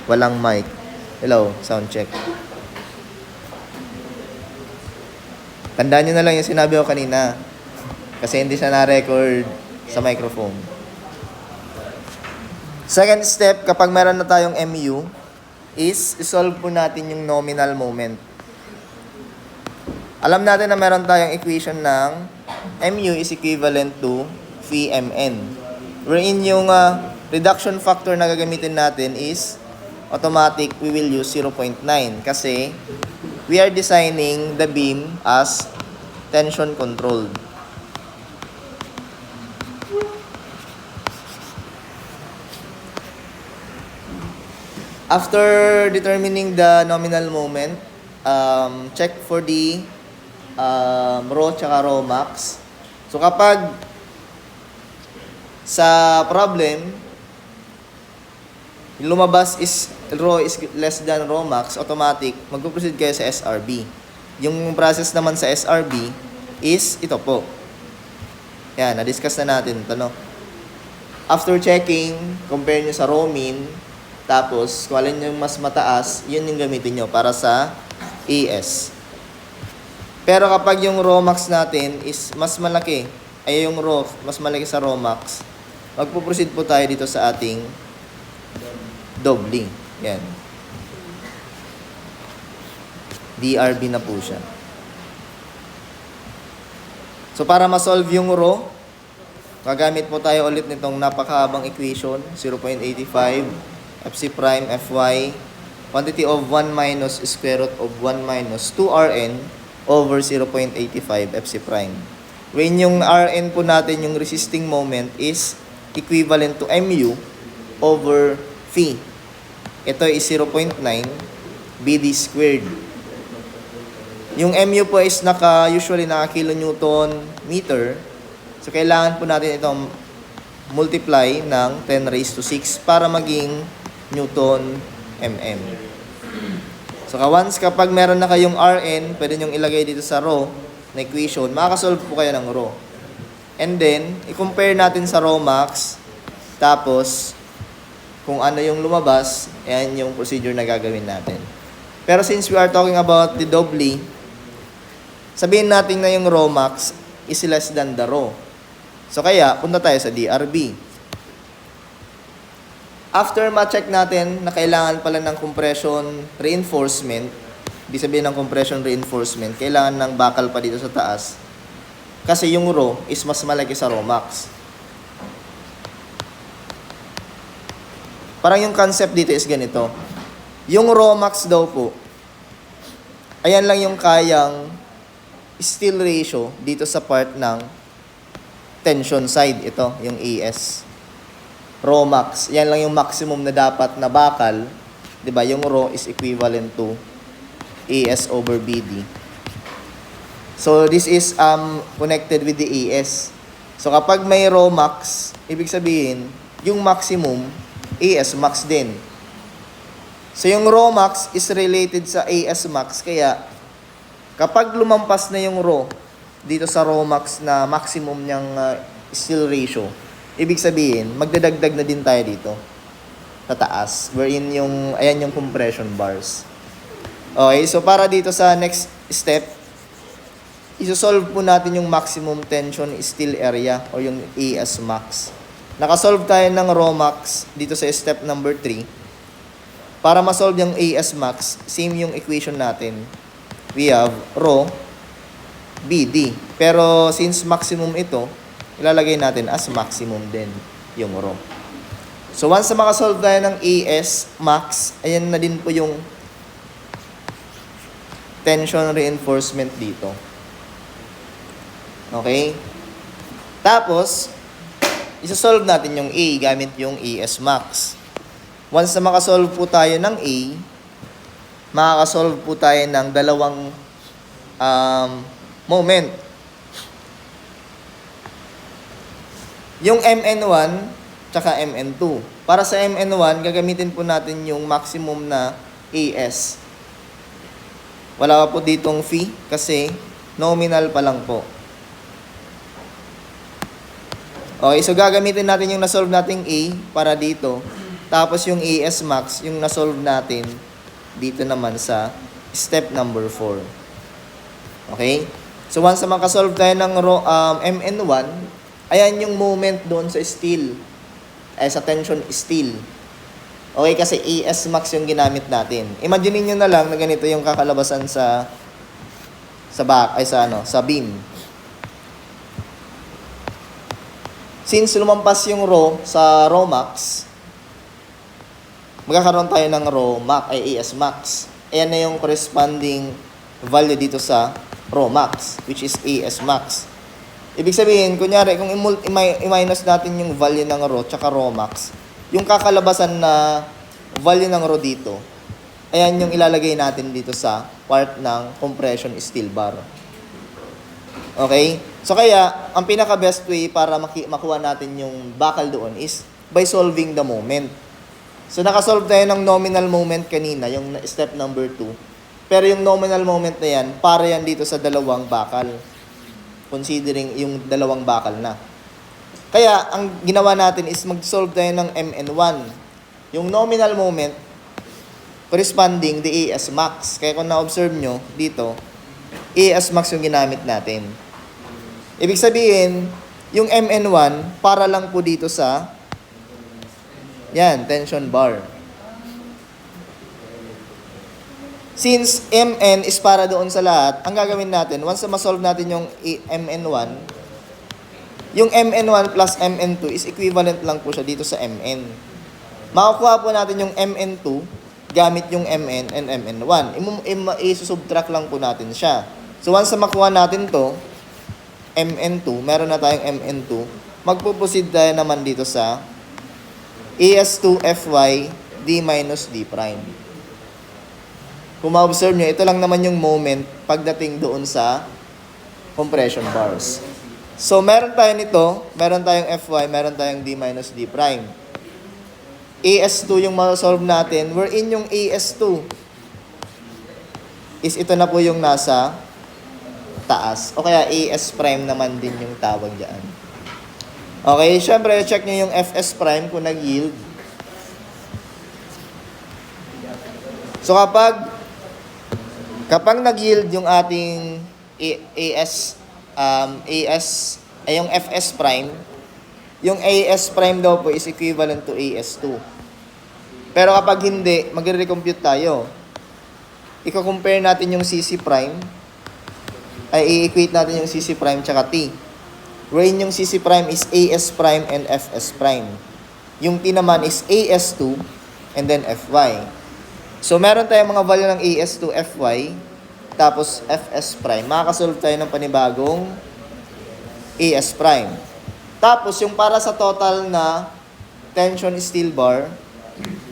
Walang mic. Hello, sound check. Tandaan nyo na lang yung sinabi ko kanina. Kasi hindi siya na-record sa microphone. Second step, kapag meron na tayong MU, is isolve po natin yung nominal moment. Alam natin na meron tayong equation ng MU is equivalent to VMN. Wherein yung reduction factor na gagamitin natin is automatic, we will use 0.9 kasi we are designing the beam as tension controlled. After determining the nominal moment, check for the rho tsaka rho max. So kapag sa problem, lumabas is rho is less than rho max, automatic, magpo-proceed kayo sa SRB. Yung process naman sa SRB is ito po. Yan, na-discuss na natin ito, no? After checking, compare nyo sa rho mean, tapos kung alin yung mas mataas, yun yung gamitin nyo para sa ES. Pero kapag yung rho max natin is mas malaki, ay yung rho mas malaki sa rho max, magpo-proceed po tayo dito sa ating doubling. Yan. DRB na po siya. So para ma-solve yung rho, gagamit po tayo ulit nitong napakahabang equation, 0.85 FC prime Fy, quantity of 1 minus square root of 1 minus 2Rn over 0.85 FC prime. When yung Rn po natin, yung resisting moment, is equivalent to Mu over Phi. Ito is 0.9 BD squared. Yung Mu po is usually naka kilonewton meter. So kailangan po natin itong multiply ng 10 raised to 6 para maging Newton mm. So once kapag meron na kayong Rn, pwede nyo ilagay dito sa rho na equation, makakasolve po kayo ng rho. And then, i-compare natin sa rho max, tapos kung ano yung lumabas, ayan yung procedure na gagawin natin. Pero since we are talking about the doubly, sabihin natin na yung rho max is less than the rho. So kaya, punta tayo sa DRB. After ma-check natin na kailangan pala ng compression reinforcement, ibig sabihin ng compression reinforcement, kailangan ng bakal pa dito sa taas. Kasi yung rho is mas malaki sa rho max. Parang yung concept dito is ganito. Yung rho max daw po, ayan lang yung kayang steel ratio dito sa part ng tension side. Ito, yung ES. Rho max. Yan lang yung maximum na dapat na bakal. Diba? Yung rho is equivalent to ES over BD. So, this is connected with the ES. So, kapag may rho max, ibig sabihin, yung maximum, ES max din. So, yung rho max is related sa ES max. Kaya, kapag lumampas na yung rho dito sa rho max na maximum niyang steel ratio, ibig sabihin, magdadagdag na din tayo dito sa taas. Wherein yung, ayan yung compression bars. Okay, so para dito sa next step, isosolve po natin yung maximum tension steel area o yung ES max. Nakasolve tayo ng rho max dito sa step number 3. Para masolve yung ES max, same yung equation natin. We have rho BD. Pero since maximum ito, ilalagay natin as maximum din yung rho. So once na makasolve tayo ng ES max, ayan na din po yung tension reinforcement dito. Okay? Tapos, isosolve natin yung A gamit yung ES max. Once na makasolve po tayo ng A, makakasolve po tayo ng dalawang moment. Yung MN1 tsaka MN2. Para sa MN1, gagamitin po natin yung maximum na AS. Wala pa po ditong fee kasi nominal pa lang po. Okay, so gagamitin natin yung nasolve nating A para dito. Tapos yung AS max, yung na-solve natin dito naman sa step number 4. Okay? So once na makasolve tayo ng MN1, ayan yung moment doon sa steel. Ay sa tension steel. Okay, kasi AS max yung ginamit natin. Imagine niyo na lang na ganito yung kakalabasan sa beam. Since lumampas yung rho sa rho max, magkakaroon tayo ng rho max ay AS max. Ayan na yung corresponding value dito sa rho max, which is AS max. Ibig sabihin, kunyari, kung i-minus natin yung value ng rho tsaka rho max, yung kakalabasan na value ng rho dito, ayan yung ilalagay natin dito sa part ng compression steel bar. Okay? So kaya, ang pinaka-best way para makuha natin yung bakal doon is by solving the moment. So nakasolve tayo ng nominal moment kanina, yung step number 2. Pero yung nominal moment na yan, para yan dito sa dalawang bakal. Considering yung dalawang bakal na. Kaya, ang ginawa natin is mag-solve tayo ng MN1. Yung nominal moment, corresponding the AS max. Kaya kung na-observe nyo dito, AS max yung ginamit natin. Ibig sabihin, yung MN1, para lang po dito sa tension bar. Since MN is para doon sa lahat, ang gagawin natin, once na ma-solve natin yung MN1, yung MN1 plus MN2 is equivalent lang po siya dito sa MN. Makukuha po natin yung MN2 gamit yung MN and MN1. I-subtract lang po natin siya. So once na makuha natin to, MN2, meron na tayong MN2, magpuproceed tayo naman dito sa AS2 FY D minus D prime. Kung ma-observe nyo, ito lang naman yung moment pagdating doon sa compression bars. So, meron tayo nito, meron tayong Fy, meron tayong D minus D prime. AS2 yung ma-solve natin, wherein yung AS2 is ito na po yung nasa taas. O kaya AS prime naman din yung tawag dyan. Okay, syempre, check nyo yung Fs prime kung nag-yield. So, kapag nag-yield yung ating yung Fs prime, yung AS prime daw po is equivalent to AS2. Pero kapag hindi, magre-recompute tayo. Iko-compare natin yung CC prime, ay i-equate natin yung CC prime tsaka T. Wherein yung CC prime is AS prime and Fs prime. Yung T naman is AS2 and then Fy. So, meron tayong mga value ng AS2 Fy, tapos Fs prime. Makakasolve tayo ng panibagong AS prime. Tapos, yung para sa total na tension steel bar,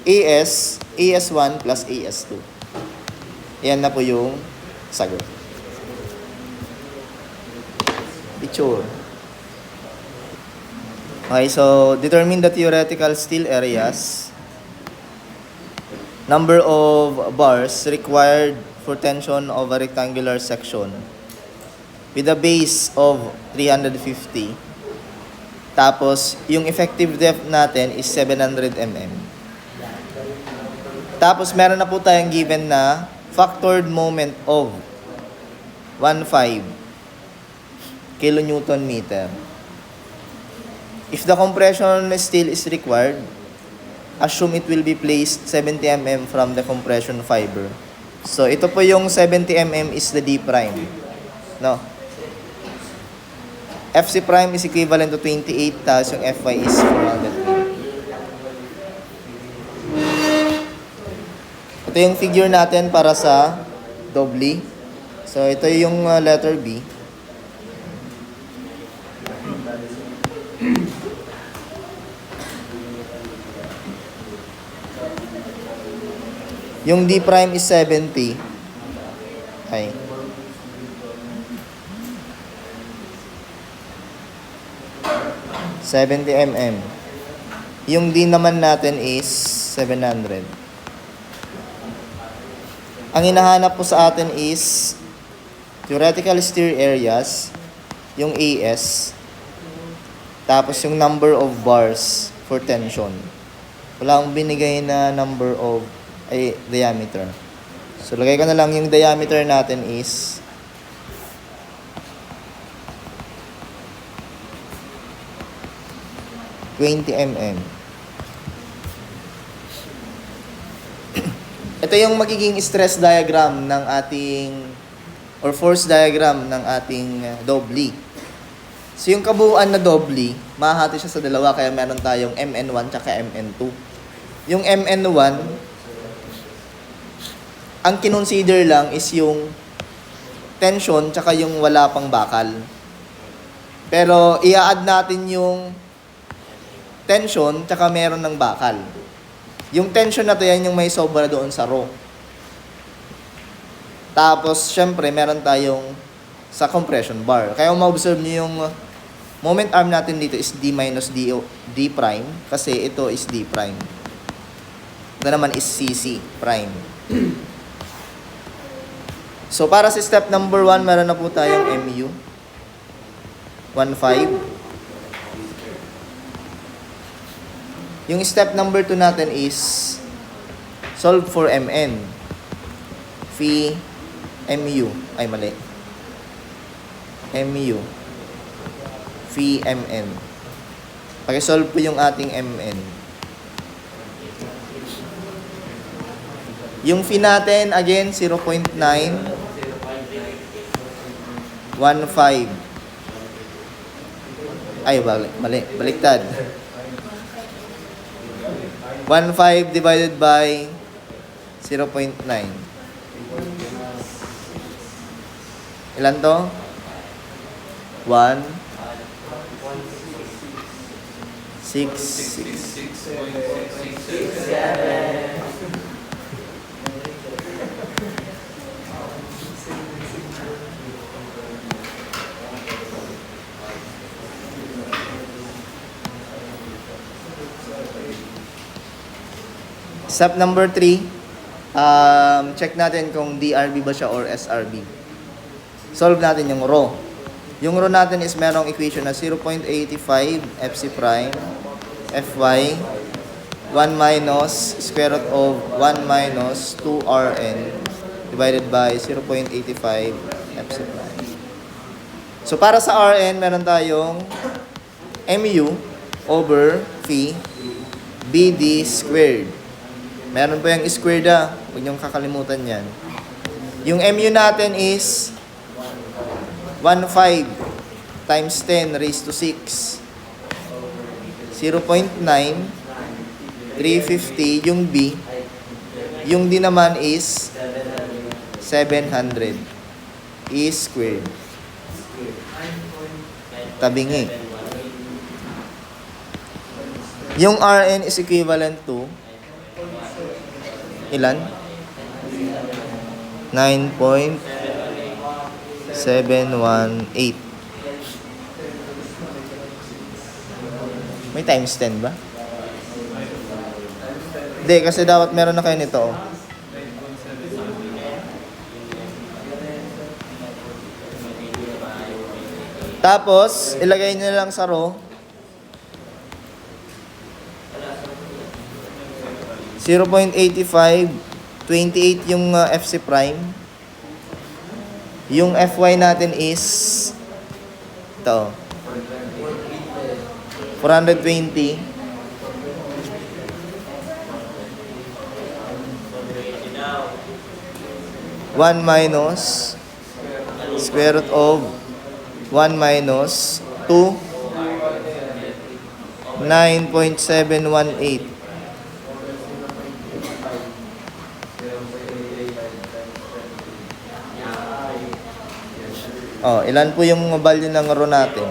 AS1 plus AS2. Yan na po yung sagot. Picture. Okay, so determine the theoretical steel areas, number of bars required for tension of a rectangular section with a base of 350. Tapos, yung effective depth natin is 700 mm. Tapos, meron na po tayong given na factored moment of 1.5 kilonewton meter. If the compression steel is required, assume it will be placed 70 mm from the compression fiber. So, ito po yung 70 mm is the D prime. No? FC prime is equivalent to 28, tapos yung Fy is 400. Ito yung figure natin para sa doubly. So, ito yung letter B. Yung D prime is 70. Okay. $70 mm. Yung D naman natin is 700. Ang hinahanap po sa atin is theoretical steel areas, yung AS, tapos yung number of bars for tension. Wala akong binigay na number of diameter. So, lagay ko na lang yung diameter natin is 20 mm. Ito yung magiging stress diagram ng ating or force diagram ng ating doubly. So yung kabuuan na doubly, mahahati siya sa dalawa kaya meron tayong MN1 tsaka MN2. Yung MN1, ang kinonsider lang is yung tension tsaka yung wala pang bakal. Pero i-add natin yung tension tsaka meron ng bakal. Yung tension na to, yan yung may sobra doon sa raw. Tapos, syempre, meron tayong sa compression bar. Kaya ma-observe nyo yung moment arm natin dito is D minus D prime kasi ito is D prime. Ito naman is CC prime. So, para sa step number 1, meron na po tayong MU. 1.5. Yung step number 2 natin is solve for MN. Phi MU. Ay, mali. MU. Phi MN. Pag-solve po yung ating MN. Yung phi natin, again, 0.9. 1.5. Ay, mali. Baliktad. 1.5 divided by 0.9. Ilan to? 1, 6. Step number 3, check natin kung DRB ba siya or SRB. Solve natin yung rho. Yung rho natin is merong equation na 0.85 FC prime Fy 1 minus square root of 1 minus 2 Rn divided by 0.85 FC prime. So para sa Rn, meron tayong Mu over Phi BD squared. Meron po yung squared huwag niyong kakalimutan yan. Yung Mu natin is 1.5 times 10 raised to 6. 0.9, 350 yung B. Yung D naman is 700. E squared. Tabingi. Yung Rn is equivalent to ilan? 9.718. May times 10 ba? Hindi, kasi dapat meron na kayo nito. Tapos, ilagay nyo lang sa row. 0.85, 28 yung FC prime. Yung Fy natin is ito. 420. 1 minus square root of 1 minus 2, 9.718. Oh, ilan po yung value ng rho natin?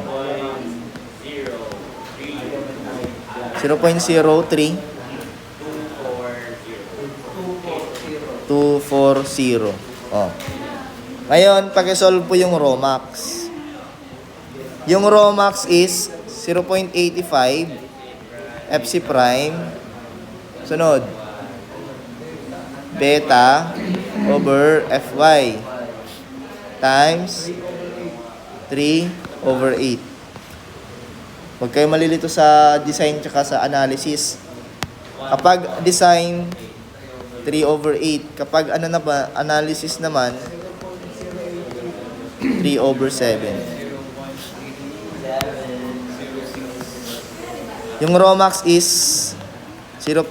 0.03 240. Oh. Ngayon, paki-solve po yung rho max. Yung rho max is 0.85 FC prime. Sunod. Beta over Fy times 3/8. Huwag kayo malilito sa design tsaka sa analysis. Kapag design, 3/8. Kapag ano na ba, analysis naman, 3/7. Yung Romax is 0.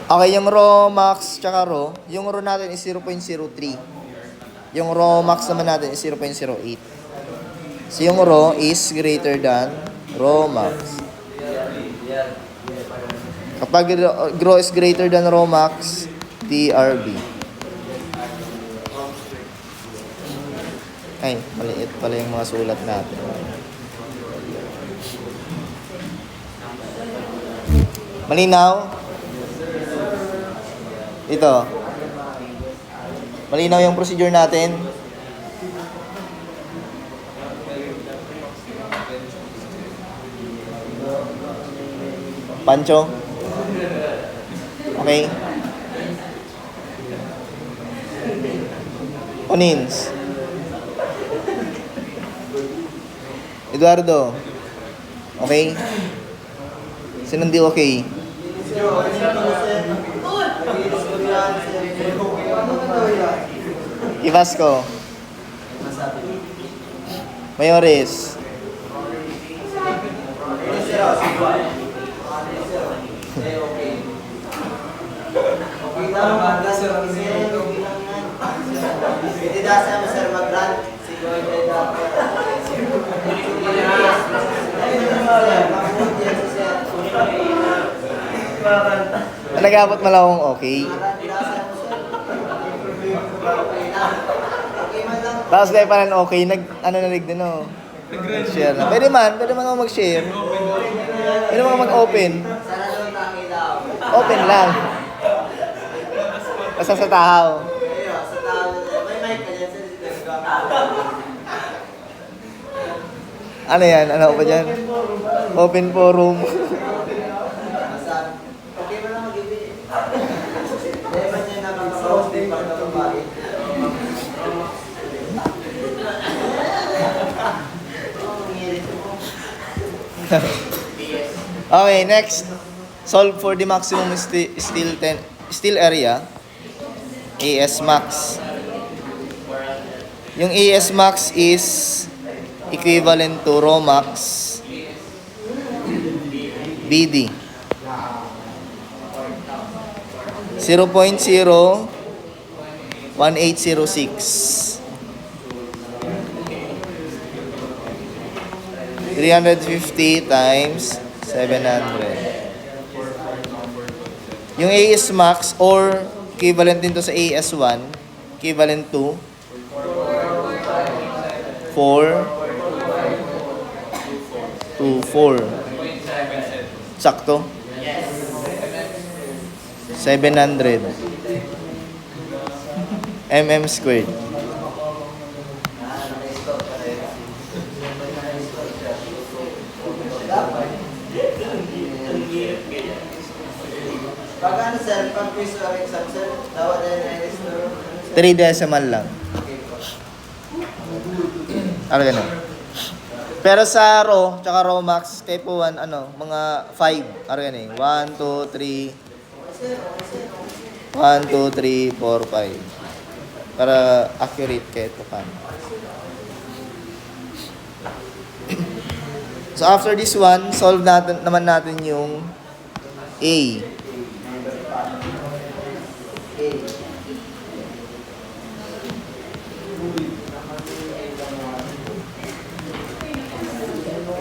Okay, yung Romax tsaka yung natin is 0.03. Yung Romax naman natin is 0.08. So yung is greater than Romax. Kapag is greater than Romax, TRB. Ay, maliit pala yung mga sulat natin. Malinaw? Ito. Malinaw yung procedure natin. Pancho? Okay. Onins? Eduardo? Okay? Sino hindi okay? Ivasco? Mayores? Nag-abot mo lang akong okay. Tapos kayo pa rin okay, narinig din o. Share na. Pwede man ako mag-share. Pwede man ako mag-open. Open lang. Basta sa tahaw. Ano yan? Ano ba dyan? Open forum. Okay, next. Solve for the maximum steel area. AS max. Yung AS max is equivalent to Rho max BD. 0.01806. 350 times 700. Yung AS max or equivalent din to sa AS1, equivalent to 4 sakto? 700 mm squared. Pag ano sir, pag quiz or exam sir, dapat na register. 3 decimal lang. Ano ganun? Pero sa Rho, tsaka Rho max, type 1, mga 5. Ano ganun? 1, 2, 3. 1, 2, 3, 4, 5. Para accurate kahit pa. So after this one, solve naman natin yung A.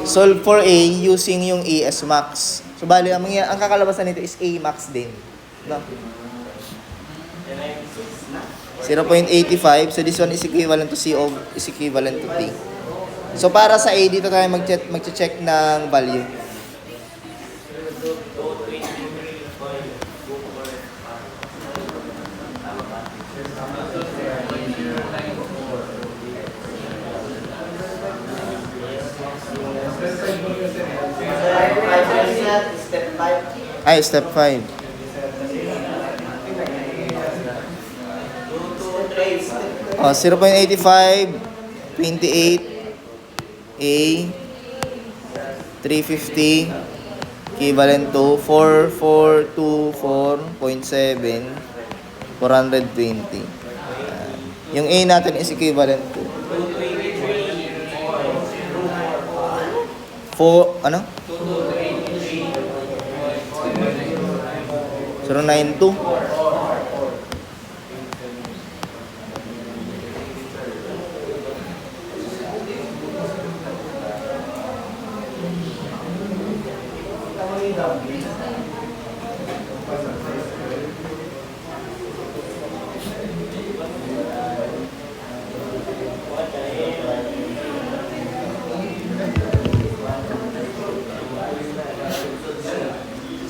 Solve for A using yung AS max. So bali, ang kakalabasan nito is A max din. No? 0.85. So this one is equivalent to C is equivalent to T. So para sa A, dito tayo mag-check ng value. Step 5. Ay, step 5. Oh, 0.85 28 A 350 equivalent to 4424.7 420. Yung A natin is equivalent to 092.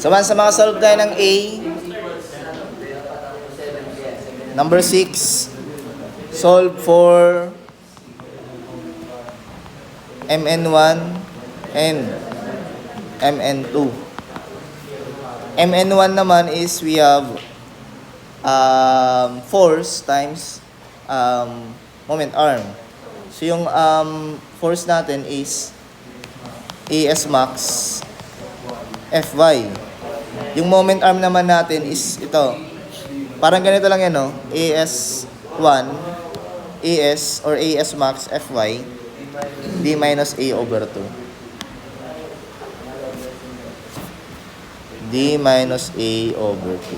So, once sa makasolve tayo ng A, number 6, solve for MN1 and MN2. MN1 naman is we have force times moment arm. So, yung force natin is AS max Fy. Yung moment arm naman natin is ito. Parang ganito lang yan, no? AS1, AS or AS max Fy, D minus A over 2. D minus A over 2.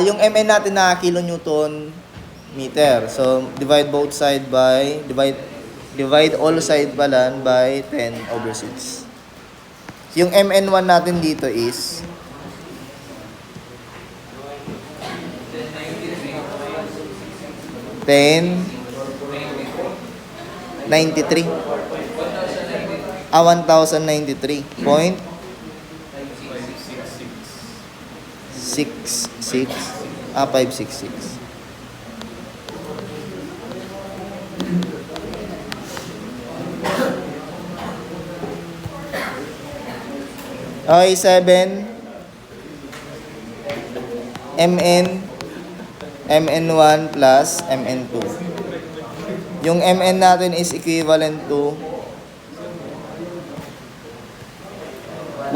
Yung Mn natin na kilonewton meter. So, divide both side by, divide all side balan by 10 over 6. Yung MN1 natin dito is 1093. 1093.66. 566. Okay, 7 MN1 plus MN2. Yung MN natin is equivalent to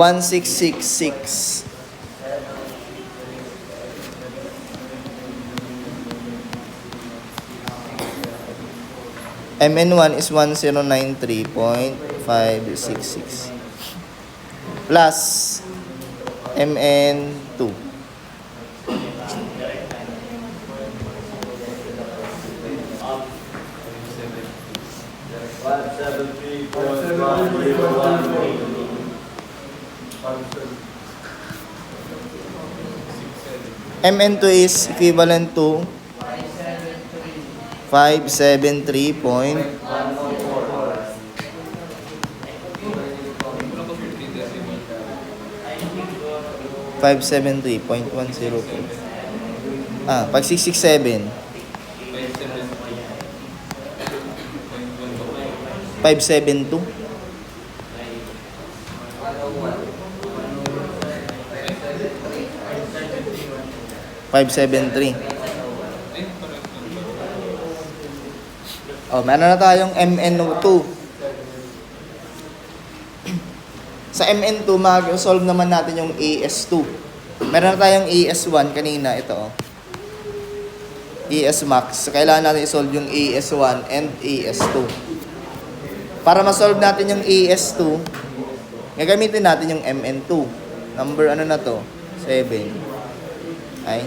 1666. MN1 is 1093.566 plus MN2. MN2 is equivalent to 573. 573.104. Pag 667. 572. 573. Meron na tayong MN2. Sa MN2, mag-solve naman natin yung AS2. Meron na tayong AS1 kanina, ito. AS max. So, kailangan natin i-solve yung AS1 and AS2. Para ma-solve natin yung AS2, gagamitin natin yung MN2. Number ano na to? 7. Ay.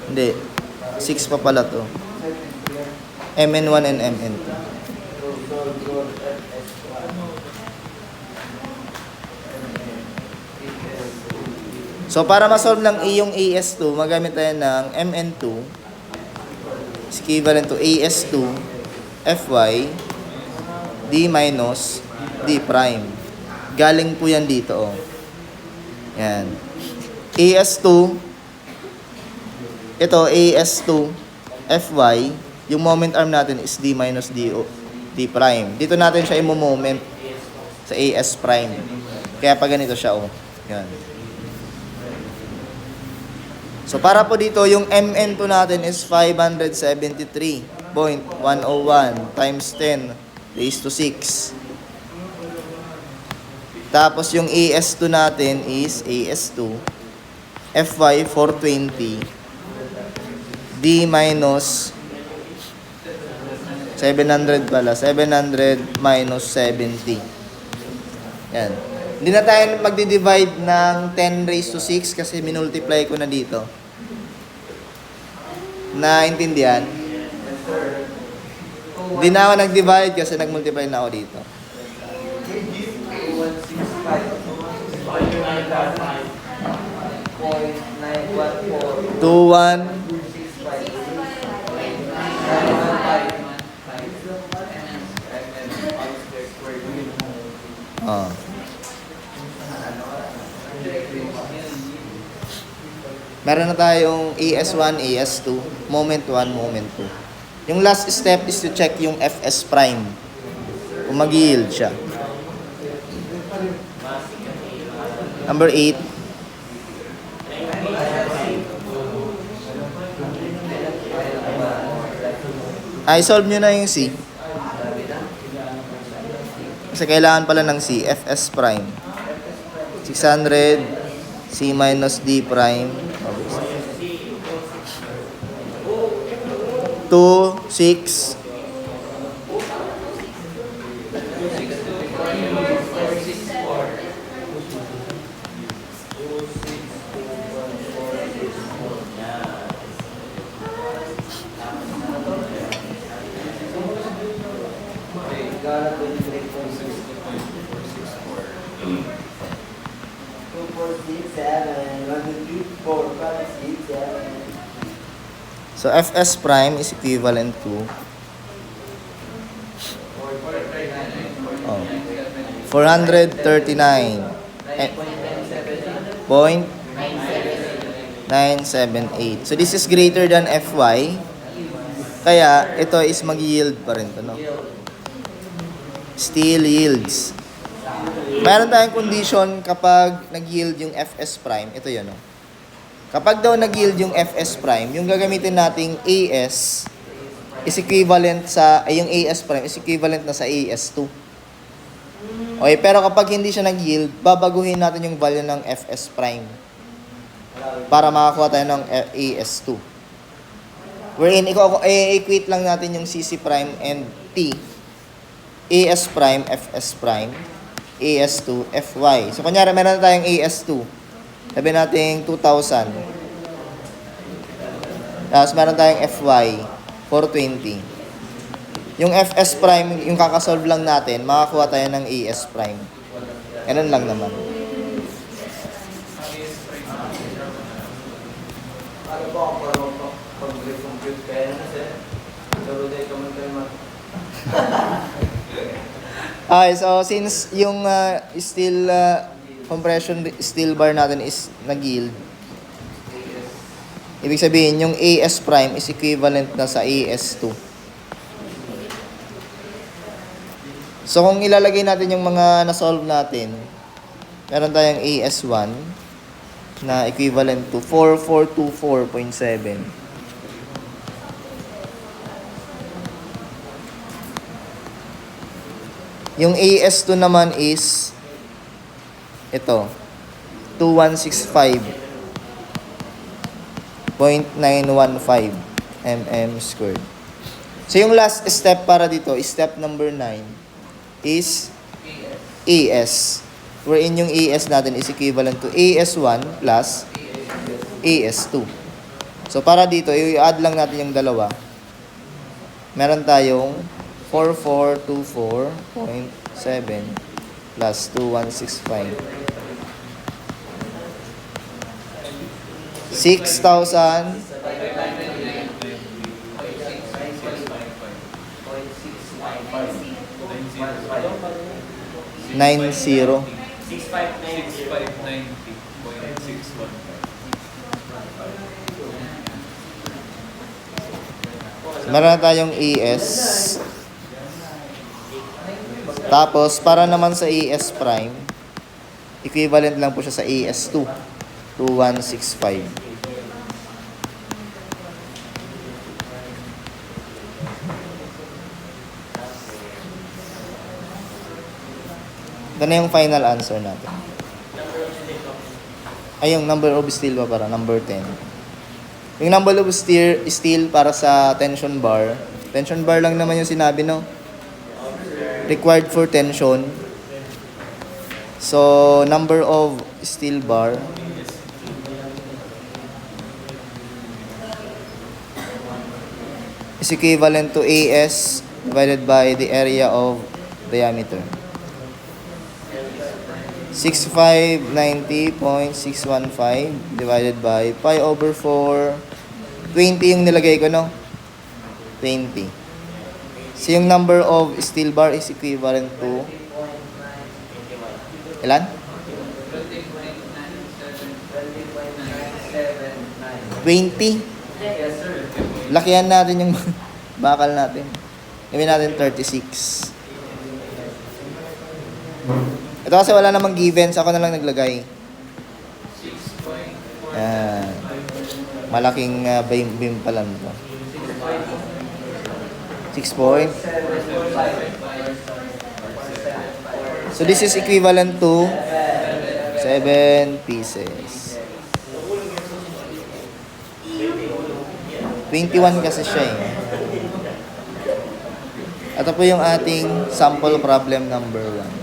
Hindi. 6 pa pala to. MN1 and MN2. So, para ma-solve ng yung AS2, magamit tayo ng MN2 is equivalent to AS2 Fy D minus D prime. Galing po yan dito, Yan. AS2, ito, AS2 Fy, yung moment arm natin is D minus D prime. Dito natin siya i-moment sa AS prime. Kaya pa ganito siya, Yan. So para po dito, yung MN po natin is 573.101 times 10 raised to 6. Tapos yung AS2 natin is AS2 FY 420 D minus 700 pala. 700 minus 70. Yan. Hindi na tayo magdi-divide ng 10 raised to 6 kasi minultiply ko na dito. Naintindihan? Hindi na ako nag-divide kasi nag-multiply na ako dito. 2, 1, oh. Meron na tayong AS1, AS2, moment 1, moment 2. Yung last step is to check yung FS prime. Kung mag-yield siya. Number 8. Solve nyo na yung C. Kasi kailangan pala ng C, FS prime. 600, C minus D prime. 2, 6. So FS prime is equivalent to 439.978. So this is greater than FY. Kaya ito is mag-yield pa rin to, no? Still yields. Meron tayong condition kapag nag-yield yung FS prime. Ito yun, no? Kapag daw nag-yield yung FS prime, yung gagamitin nating AS is equivalent sa, yung AS prime is equivalent na sa AS2. Okay, pero kapag hindi siya nag-yield, babaguhin natin yung value ng FS prime para makakuha tayo ng AS2. Wherein, i-equate lang natin yung CC prime and T. AS prime, FS prime, AS2, FY. So, kunyari, meron na tayong AS2. Sabi natin 2,000. Tapos meron tayong FY 420. Yung FS prime, yung kakasolve lang natin, makakuha tayo ng AS prime. Ganun lang naman. Ano ba ang pag-recompute kaya na sir? Saruday ka man kayo man. Okay, so since yung steel compression steel bar natin is nag-yield, ibig sabihin yung AS prime is equivalent na sa AS2. So kung ilalagay natin yung mga na-solve natin, meron tayong AS1 na equivalent to 4424.7. Yung AS2 naman is ito, 2165.915 mm squared. So yung last step para dito, step number 9, is AS. Wherein yung AS natin is equivalent to AS1 plus AS2. So para dito, i-add lang natin yung dalawa. Meron tayong 4424.7 plus 2165. 6,000 90. 6590.61. Meron na tayong AS. Tapos, para naman sa AS prime, equivalent lang po siya sa AS2. 2165. Ito na yung final answer natin. Ay, yung number of steel pa para, number 10. Yung number of steel para sa tension bar. Tension bar lang naman yung sinabi, no? Required for tension. So, number of steel bar is equivalent to AS divided by the area of diameter. 6590.615 divided by pi over 4. 20 yung nilagay ko, no? 20. So, yung number of steel bar is equivalent to ilan? 20. Yes, sir. Lakihan natin yung bakal natin. Gawin natin 36. Ito kasi wala namang givens. Ako na lang naglagay. Yan. Malaking beam pala nito. 6 point. So this is equivalent to 7 pieces. 21 kasi siya eh. Ito po yung ating sample problem number 1.